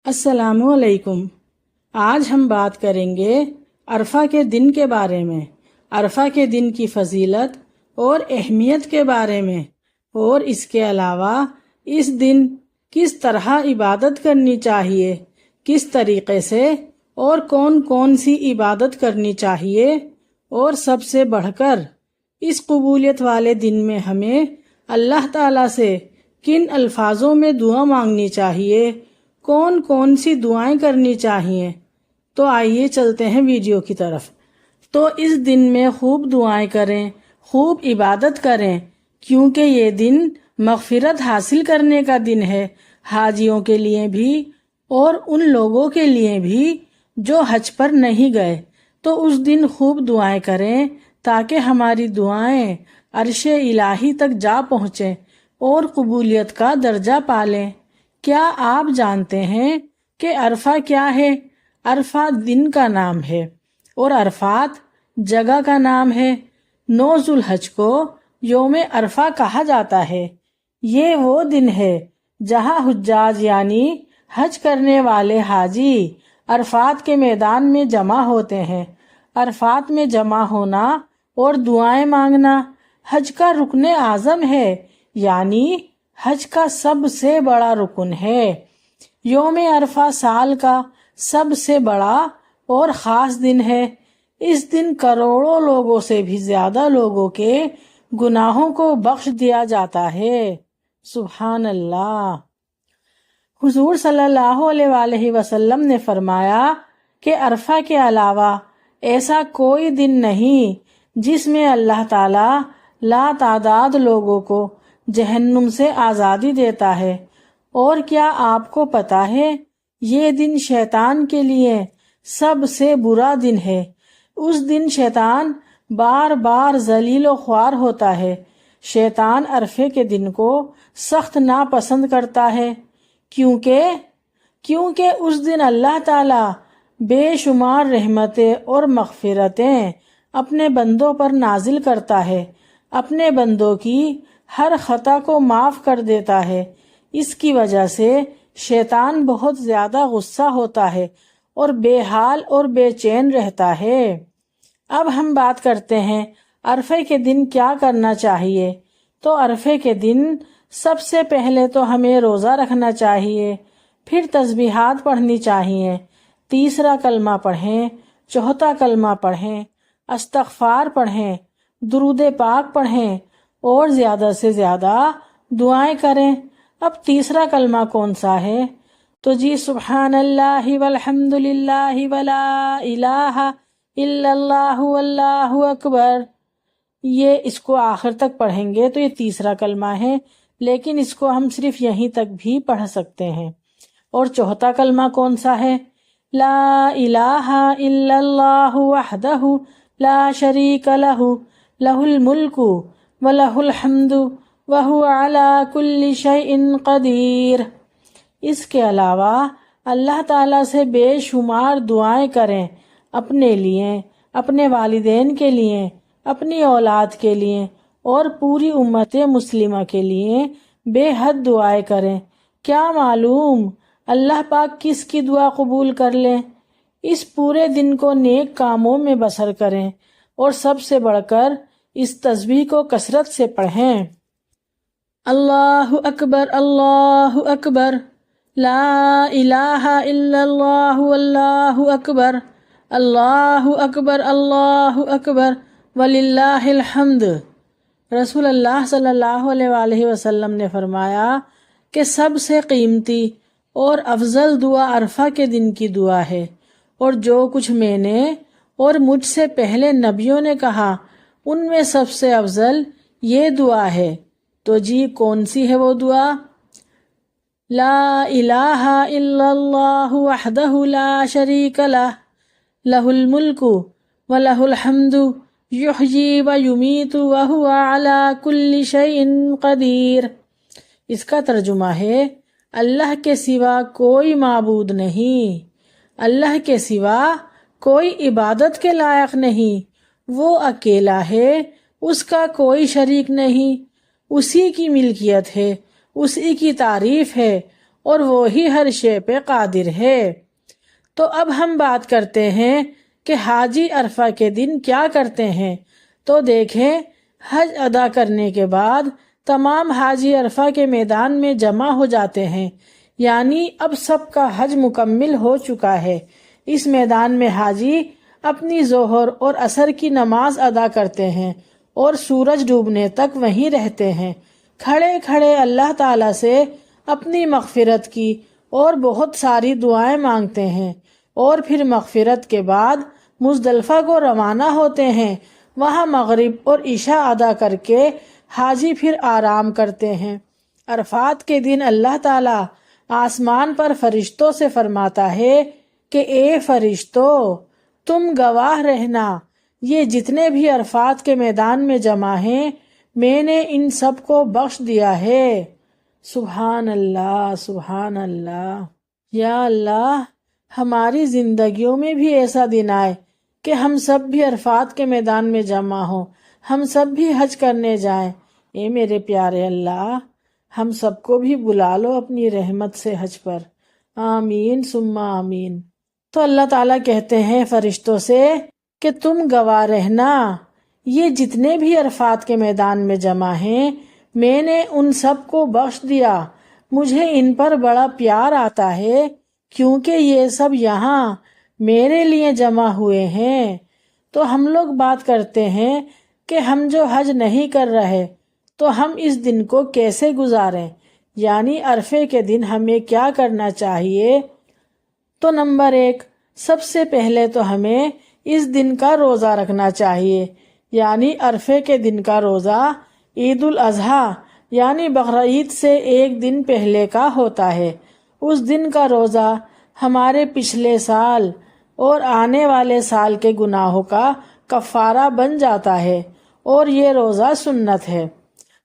السلام علیکم۔ آج ہم بات کریں گے عرفہ کے دن کے بارے میں، عرفہ کے دن کی فضیلت اور اہمیت کے بارے میں، اور اس کے علاوہ اس دن کس طرح عبادت کرنی چاہیے، کس طریقے سے اور کون کون سی عبادت کرنی چاہیے، اور سب سے بڑھ کر اس قبولیت والے دن میں ہمیں اللہ تعالیٰ سے کن الفاظوں میں دعا مانگنی چاہیے، کون کون سی دعائیں کرنی چاہیے۔ تو آئیے چلتے ہیں ویڈیو کی طرف۔ تو اس دن میں خوب دعائیں کریں، خوب عبادت کریں، کیونکہ یہ دن مغفرت حاصل کرنے کا دن ہے، حاجیوں کے لیے بھی اور ان لوگوں کے لیے بھی جو حج پر نہیں گئے۔ تو اس دن خوب دعائیں کریں تاکہ ہماری دعائیں عرش الہی تک جا پہنچیں اور قبولیت کا درجہ پالیں۔ کیا آپ جانتے ہیں کہ عرفہ کیا ہے؟ عرفہ دن کا نام ہے اور عرفات جگہ کا نام ہے۔ 9 ذوالحج کو یوم عرفہ کہا جاتا ہے۔ یہ وہ دن ہے جہاں حجاج یعنی حج کرنے والے حاجی عرفات کے میدان میں جمع ہوتے ہیں۔ عرفات میں جمع ہونا اور دعائیں مانگنا حج کا رکن اعظم ہے، یعنی حج کا سب سے بڑا رکن ہے۔ یوم عرفہ سال کا سب سے بڑا اور خاص دن ہے۔ اس دن کروڑوں لوگوں سے بھی زیادہ لوگوں کے گناہوں کو بخش دیا جاتا ہے۔ سبحان اللہ۔ حضور صلی اللہ علیہ وآلہ وسلم نے فرمایا کہ عرفہ کے علاوہ ایسا کوئی دن نہیں جس میں اللہ تعالیٰ لا تعداد لوگوں کو جہنم سے آزادی دیتا ہے۔ اور کیا آپ کو پتا ہے یہ دن شیطان کے لیے سب سے برا دن ہے۔ اس دن شیطان بار بار ذلیل و خوار ہوتا ہے۔ شیطان عرفے کے دن کو سخت ناپسند کرتا ہے کیونکہ اس دن اللہ تعالیٰ بے شمار رحمتیں اور مغفرتیں اپنے بندوں پر نازل کرتا ہے، اپنے بندوں کی ہر خطا کو معاف کر دیتا ہے۔ اس کی وجہ سے شیطان بہت زیادہ غصہ ہوتا ہے اور بے حال اور بے چین رہتا ہے۔ اب ہم بات کرتے ہیں عرفے کے دن کیا کرنا چاہیے۔ تو عرفے کے دن سب سے پہلے تو ہمیں روزہ رکھنا چاہیے، پھر تسبیحات پڑھنی چاہیے، تیسرا کلمہ پڑھیں، چوتھا کلمہ پڑھیں، استغفار پڑھیں، درود پاک پڑھیں اور زیادہ سے زیادہ دعائیں کریں۔ اب تیسرا کلمہ کون سا ہے؟ تو جی سبحان اللہ والحمد للہ ولا الہ الا اللہ واللہ اکبر۔ اس کو آخر تک پڑھیں گے تو یہ تیسرا کلمہ ہے، لیکن اس کو ہم صرف یہیں تک بھی پڑھ سکتے ہیں۔ اور چوتھا کلمہ کون سا ہے؟ لا الہ الا اللہ وحدہ لا شریک لہ لہ الملک وَلَهُ الْحَمْدُ وَهُوَ عَلَى كُلِّ شَيْءٍ قَدِيرٌ۔ اس کے علاوہ اللہ تعالیٰ سے بے شمار دعائیں کریں، اپنے لیے، اپنے والدین کے لیے، اپنی اولاد کے لیے اور پوری امت مسلمہ کے لیے بے حد دعائیں کریں۔ کیا معلوم اللہ پاک کس کی دعا قبول کر لیں۔ اس پورے دن کو نیک کاموں میں بسر کریں اور سب سے بڑھ کر اس تسبیح کو کثرت سے پڑھیں۔ اللہ اکبر اللہ اکبر، لا الہ الا اللہ واللہ اکبر، اللہ اکبر اللہ اکبر وللہ الحمد۔ رسول اللہ صلی اللہ علیہ وآلہ وسلم نے فرمایا کہ سب سے قیمتی اور افضل دعا عرفہ کے دن کی دعا ہے، اور جو کچھ میں نے اور مجھ سے پہلے نبیوں نے کہا ان میں سب سے افضل یہ دعا ہے۔ تو جی کون سی ہے وہ دعا؟ لا الہ الا اللہ وحدہ لا شریک لہ لہ الملک ولہ الحمد یحیی ویمیت وہو علی کل شیء قدیر۔ اس کا ترجمہ ہے اللہ کے سوا کوئی معبود نہیں، اللہ کے سوا کوئی عبادت کے لائق نہیں، وہ اکیلا ہے، اس کا کوئی شریک نہیں، اسی کی ملکیت ہے، اسی کی تعریف ہے اور وہی ہر شے پہ قادر ہے۔ تو اب ہم بات کرتے ہیں کہ حاجی عرفہ کے دن کیا کرتے ہیں۔ تو دیکھیں، حج ادا کرنے کے بعد تمام حاجی عرفہ کے میدان میں جمع ہو جاتے ہیں، یعنی اب سب کا حج مکمل ہو چکا ہے۔ اس میدان میں حاجی اپنی ظہر اور عصر کی نماز ادا کرتے ہیں اور سورج ڈوبنے تک وہیں رہتے ہیں، کھڑے کھڑے اللہ تعالیٰ سے اپنی مغفرت کی اور بہت ساری دعائیں مانگتے ہیں، اور پھر مغفرت کے بعد مزدلفہ کو روانہ ہوتے ہیں۔ وہاں مغرب اور عشاء ادا کر کے حاجی پھر آرام کرتے ہیں۔ عرفات کے دن اللہ تعالیٰ آسمان پر فرشتوں سے فرماتا ہے کہ اے فرشتو، تم گواہ رہنا، یہ جتنے بھی عرفات کے میدان میں جمع ہیں میں نے ان سب کو بخش دیا ہے۔ سبحان اللہ، سبحان اللہ۔ یا اللہ، ہماری زندگیوں میں بھی ایسا دن آئے کہ ہم سب بھی عرفات کے میدان میں جمع ہوں، ہم سب بھی حج کرنے جائیں۔ اے میرے پیارے اللہ، ہم سب کو بھی بلا لو اپنی رحمت سے حج پر، آمین ثم آمین۔ تو اللہ تعالیٰ کہتے ہیں فرشتوں سے کہ تم گواہ رہنا، یہ جتنے بھی عرفات کے میدان میں جمع ہیں میں نے ان سب کو بخش دیا۔ مجھے ان پر بڑا پیار آتا ہے کیونکہ یہ سب یہاں میرے لیے جمع ہوئے ہیں۔ تو ہم لوگ بات کرتے ہیں کہ ہم جو حج نہیں کر رہے تو ہم اس دن کو کیسے گزاریں، یعنی عرفے کے دن ہمیں کیا کرنا چاہیے۔ تو نمبر 1، سب سے پہلے تو ہمیں اس دن کا روزہ رکھنا چاہیے، یعنی عرفے کے دن کا روزہ عید الاضحیٰ یعنی بقرعید سے ایک دن پہلے کا ہوتا ہے۔ اس دن کا روزہ ہمارے پچھلے سال اور آنے والے سال کے گناہوں کا کفارہ بن جاتا ہے، اور یہ روزہ سنت ہے۔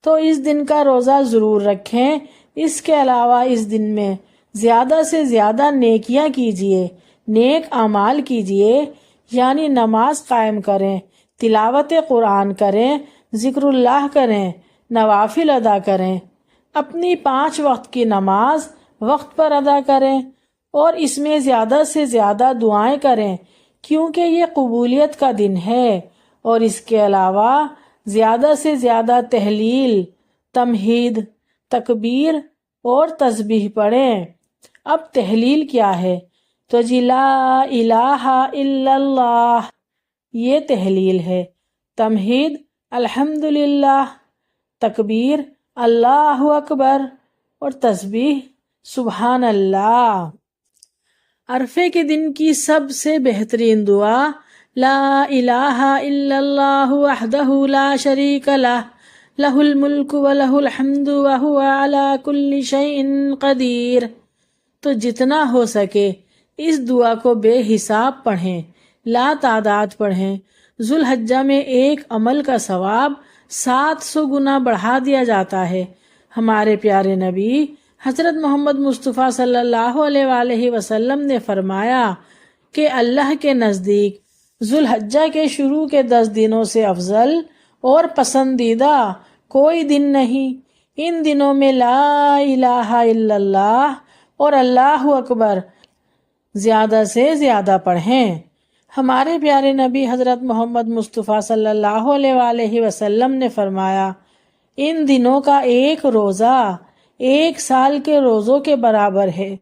تو اس دن کا روزہ ضرور رکھیں۔ اس کے علاوہ اس دن میں زیادہ سے زیادہ نیکیاں کیجیے، نیک اعمال کیجیے، یعنی نماز قائم کریں، تلاوت قرآن کریں، ذکر اللہ کریں، نوافل ادا کریں، اپنی 5 وقت کی نماز وقت پر ادا کریں، اور اس میں زیادہ سے زیادہ دعائیں کریں کیونکہ یہ قبولیت کا دن ہے۔ اور اس کے علاوہ زیادہ سے زیادہ تہلیل، تمہید، تکبیر اور تسبیح پڑھیں۔ اب تہلیل کیا ہے؟ تو جی لا الہ الا اللہ، یہ تہلیل ہے۔ تمہید الحمدللہ، تکبیر اللہ اکبر، اور تسبیح سبحان اللہ۔ عرفے کے دن کی سب سے بہترین دعا لا الہ الا اللہ وحدہ لا شریک لہ، لہ الملک ولہ الحمد وہو علی کل شیء قدیر۔ تو جتنا ہو سکے اس دعا کو بے حساب پڑھیں، لا تعداد پڑھیں۔ ذوالحجہ میں ایک عمل کا ثواب 700 گنا بڑھا دیا جاتا ہے۔ ہمارے پیارے نبی حضرت محمد مصطفیٰ صلی اللہ علیہ وآلہ وسلم نے فرمایا کہ اللہ کے نزدیک ذوالحجہ کے شروع کے 10 دنوں سے افضل اور پسندیدہ کوئی دن نہیں۔ ان دنوں میں لا الہ الا اللہ اور اللہ اکبر زیادہ سے زیادہ پڑھیں۔ ہمارے پیارے نبی حضرت محمد مصطفیٰ صلی اللہ علیہ وآلہ وسلم نے فرمایا ان دنوں کا ایک روزہ 1 سال کے روزوں کے برابر ہے،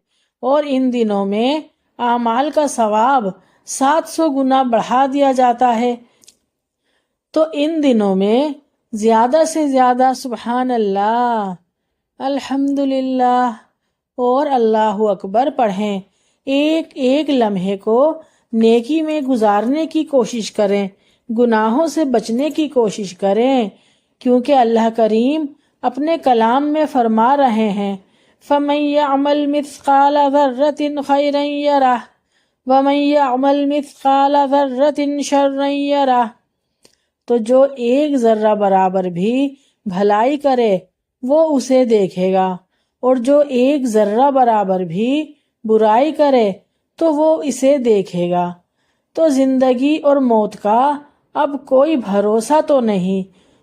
اور ان دنوں میں اعمال کا ثواب 700 گنا بڑھا دیا جاتا ہے۔ تو ان دنوں میں زیادہ سے زیادہ سبحان اللہ، الحمدللہ اور اللہ اکبر پڑھیں۔ ایک ایک لمحے کو نیکی میں گزارنے کی کوشش کریں، گناہوں سے بچنے کی کوشش کریں، کیونکہ اللہ کریم اپنے کلام میں فرما رہے ہیں فَمَن يَعْمَلْ مِثْقَالَ ذَرَّةٍ خَيْرًا يَرَهُ وَمَن يَعْمَلْ مِثْقَالَ ذَرَّةٍ شَرًّا يَرَهُ۔ تو جو ایک ذرہ برابر بھی بھلائی کرے وہ اسے دیکھے گا، اور جو ایک ذرہ برابر بھی برائی کرے تو وہ اسے دیکھے گا۔ تو زندگی اور موت کا اب کوئی بھروسہ تو نہیں۔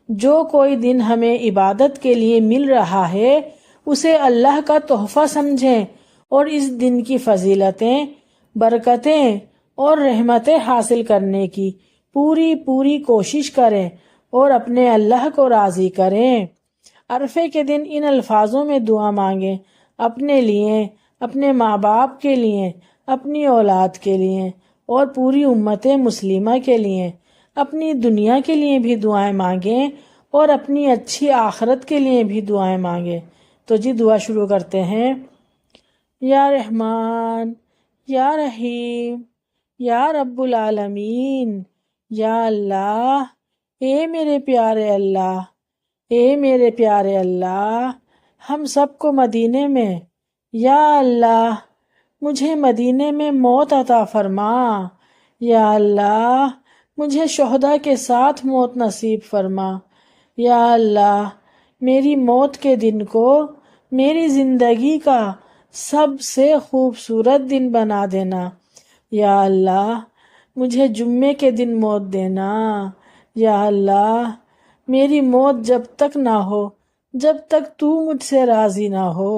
جو کوئی دن ہمیں عبادت کے لیے مل رہا ہے اسے اللہ کا تحفہ سمجھیں اور اس دن کی فضیلتیں، برکتیں اور رحمتیں حاصل کرنے کی پوری پوری کوشش کریں اور اپنے اللہ کو راضی کریں۔ عرفے کے دن ان الفاظوں میں دعا مانگیں، اپنے لیے، اپنے ماں باپ کے لیے، اپنی اولاد کے لیے اور پوری امت مسلمہ کے لیے۔ اپنی دنیا کے لیے بھی دعائیں مانگیں اور اپنی اچھی آخرت کے لیے بھی دعائیں مانگیں۔ تو جی دعا شروع کرتے ہیں۔ یا رحمان، یا رحیم، یا رب العالمین، یا اللہ، اے میرے پیارے اللہ، اے میرے پیارے اللہ، ہم سب کو مدینے میں، یا اللہ مجھے مدینے میں موت عطا فرما، یا اللہ مجھے شہداء کے ساتھ موت نصیب فرما، یا اللہ میری موت کے دن کو میری زندگی کا سب سے خوبصورت دن بنا دینا، یا اللہ مجھے جمعے کے دن موت دینا، یا اللہ میری موت جب تک نہ ہو جب تک تو مجھ سے راضی نہ ہو۔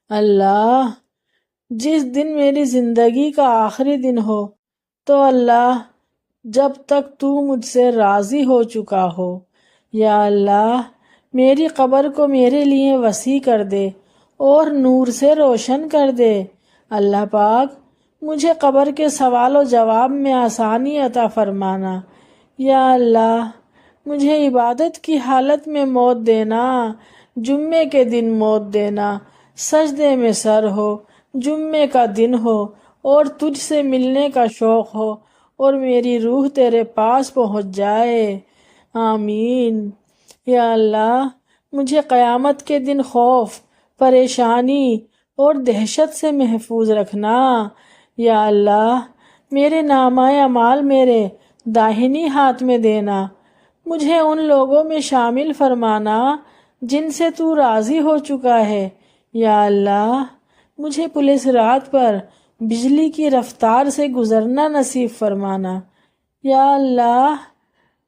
اللہ جس دن میری زندگی کا آخری دن ہو تو اللہ جب تک تو مجھ سے راضی ہو چکا ہو، یا اللہ میری قبر کو میرے لیے وسیع کر دے اور نور سے روشن کر دے۔ اللہ پاک مجھے قبر کے سوال و جواب میں آسانی عطا فرمانا، یا اللہ مجھے عبادت کی حالت میں موت دینا، جمعے کے دن موت دینا، سجدے میں سر ہو، جمعے کا دن ہو اور تجھ سے ملنے کا شوق ہو اور میری روح تیرے پاس پہنچ جائے، آمین۔ یا اللہ مجھے قیامت کے دن خوف، پریشانی اور دہشت سے محفوظ رکھنا، یا اللہ میرے نامہ اعمال میرے داہنی ہاتھ میں دینا، مجھے ان لوگوں میں شامل فرمانا جن سے تو راضی ہو چکا ہے، یا اللہ مجھے پل صراط پر بجلی کی رفتار سے گزرنا نصیب فرمانا، یا اللہ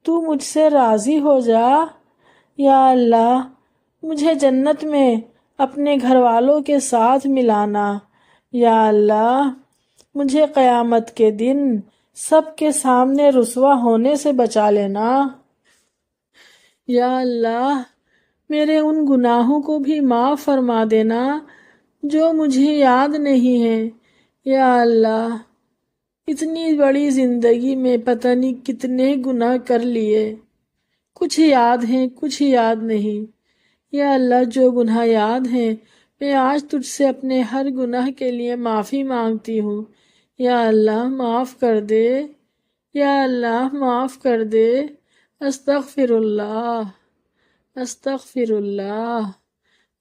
تو مجھ سے راضی ہو جا، یا اللہ مجھے جنت میں اپنے گھر والوں کے ساتھ ملانا، یا اللہ مجھے قیامت کے دن سب کے سامنے رسوا ہونے سے بچا لینا، یا اللہ میرے ان گناہوں کو بھی معاف فرما دینا جو مجھے یاد نہیں ہے، یا اللہ اتنی بڑی زندگی میں پتہ نہیں کتنے گناہ کر لیے، کچھ یاد ہیں کچھ یاد نہیں، یا اللہ جو گناہ یاد ہیں میں آج تجھ سے اپنے ہر گناہ کے لیے معافی مانگتی ہوں، یا اللہ معاف کر دے، یا اللہ معاف کر دے، استغفر اللہ، استغفر اللہ،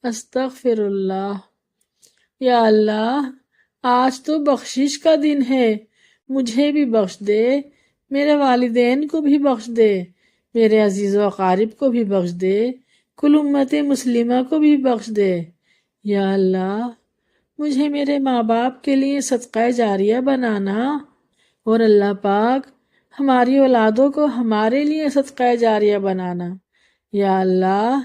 استغفر اللہ۔ یا اللہ آج تو بخشش کا دن ہے، مجھے بھی بخش دے، میرے والدین کو بھی بخش دے، میرے عزیز و اقارب کو بھی بخش دے، کل امت مسلمہ کو بھی بخش دے، یا اللہ مجھے میرے ماں باپ کے لیے صدقہ جاریہ بنانا، اور اللہ پاک ہماری اولادوں کو ہمارے لیے صدقہ جاریہ بنانا، یا اللہ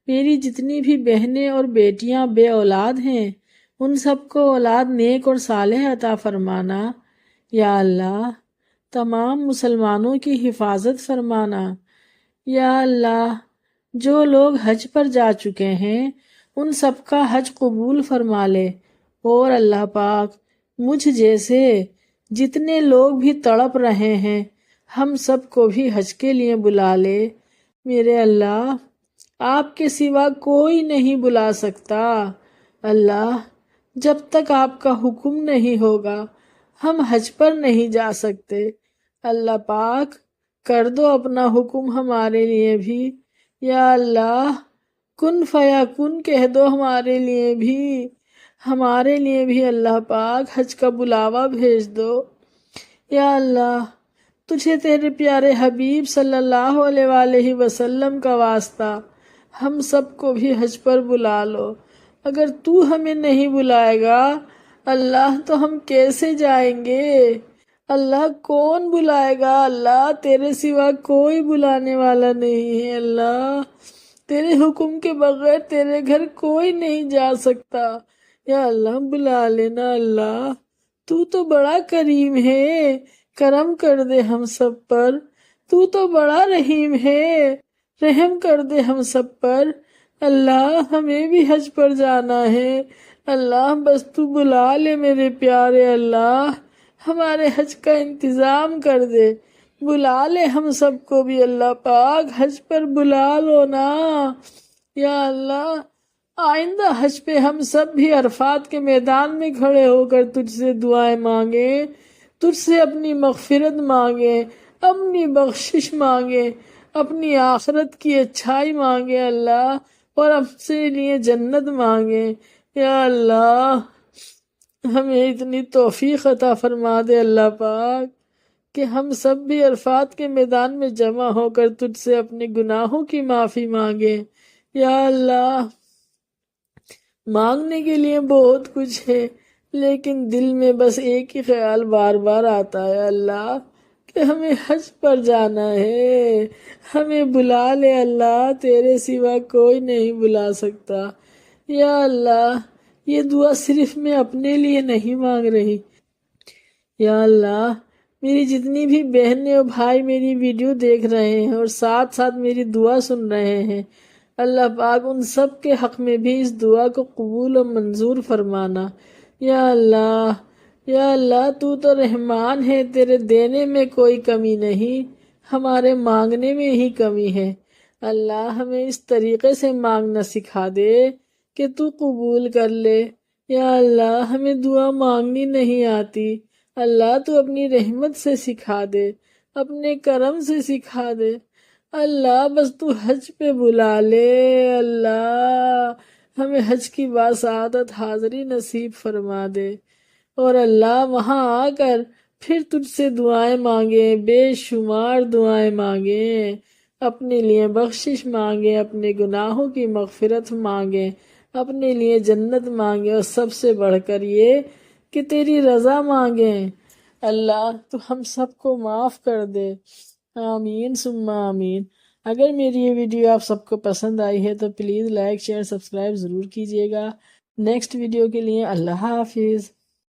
میری جتنی بھی بہنیں اور بیٹیاں بے اولاد ہیں ان سب کو اولاد نیک اور صالح عطا فرمانا، یا اللہ تمام مسلمانوں کی حفاظت فرمانا، یا اللہ جو لوگ حج پر جا چکے ہیں ان سب کا حج قبول فرما لے، اور اللہ پاک مجھ جیسے جتنے لوگ بھی تڑپ رہے ہیں ہم سب کو بھی حج کے لیے بلا لے، میرے اللہ آپ کے سوا کوئی نہیں بلا سکتا، اللہ جب تک آپ کا حکم نہیں ہوگا ہم حج پر نہیں جا سکتے، اللہ پاک کر دو اپنا حکم ہمارے لیے بھی، یا اللہ کن فیکن کہہ دو ہمارے لیے بھی اللہ پاک حج کا بلاوا بھیج دو، یا اللہ تجھے تیرے پیارے حبیب صلی اللہ علیہ وآلہ وسلم کا واسطہ ہم سب کو بھی حج پر بلا لو، اگر تو ہمیں نہیں بلائے گا اللہ تو ہم کیسے جائیں گے، اللہ کون بلائے گا، اللہ تیرے سوا کوئی بلانے والا نہیں ہے، اللہ تیرے حکم کے بغیر تیرے گھر کوئی نہیں جا سکتا۔ یا اللہ بلا لینا اللہ، تو تو بڑا کریم ہے، کرم کر دے ہم سب پر۔ تو تو بڑا رحیم ہے، رحم کر دے ہم سب پر۔ اللہ ہمیں بھی حج پر جانا ہے، اللہ بس تو بلا لے میرے پیارے اللہ، ہمارے حج کا انتظام کر دے، بلا لے ہم سب کو بھی اللہ پاک، حج پر بلا لو نا۔ یا اللہ آئندہ حج پہ ہم سب بھی عرفات کے میدان میں کھڑے ہو کر تجھ سے دعائیں مانگیں، تجھ سے اپنی مغفرت مانگیں، اپنی بخشش مانگیں، اپنی آخرت کی اچھائی مانگیں اللہ، اور ہم سے لیے جنت مانگیں۔ یا اللہ ہمیں اتنی توفیق عطا فرما دے اللہ پاک کہ ہم سب بھی عرفات کے میدان میں جمع ہو کر تجھ سے اپنے گناہوں کی معافی مانگیں۔ یا اللہ مانگنے کے لیے بہت کچھ ہے، لیکن دل میں بس ایک ہی خیال بار بار آتا ہے اللہ کہ ہمیں حج پر جانا ہے، ہمیں بلا لے اللہ، تیرے سوا کوئی نہیں بلا سکتا۔ یا اللہ یہ دعا صرف میں اپنے لیے نہیں مانگ رہی، یا اللہ میری جتنی بھی بہنیں اور بھائی میری ویڈیو دیکھ رہے ہیں اور ساتھ ساتھ میری دعا سن رہے ہیں، اللہ پاک ان سب کے حق میں بھی اس دعا کو قبول و منظور فرمانا۔ یا اللہ، یا اللہ تو تو رحمان ہے، تیرے دینے میں کوئی کمی نہیں، ہمارے مانگنے میں ہی کمی ہے۔ اللہ ہمیں اس طریقے سے مانگنا سکھا دے کہ تو قبول کر لے۔ یا اللہ ہمیں دعا مانگنی نہیں آتی، اللہ تو اپنی رحمت سے سکھا دے، اپنے کرم سے سکھا دے۔ اللہ بس تو حج پہ بلا لے اللہ، ہمیں حج کی باسعادت حاضری نصیب فرما دے، اور اللہ وہاں آ کر پھر تجھ سے دعائیں مانگیں، بے شمار دعائیں مانگیں، اپنے لیے بخشش مانگیں، اپنے گناہوں کی مغفرت مانگیں، اپنے لیے جنت مانگیں، اور سب سے بڑھ کر یہ کہ تیری رضا مانگیں۔ اللہ تو ہم سب کو معاف کر دے، آمین ثم آمین۔ اگر میری یہ ویڈیو آپ سب کو پسند آئی ہے تو پلیز لائک شیئر سبسکرائب ضرور کیجیے گا۔ نیکسٹ ویڈیو کے لیے اللہ حافظ۔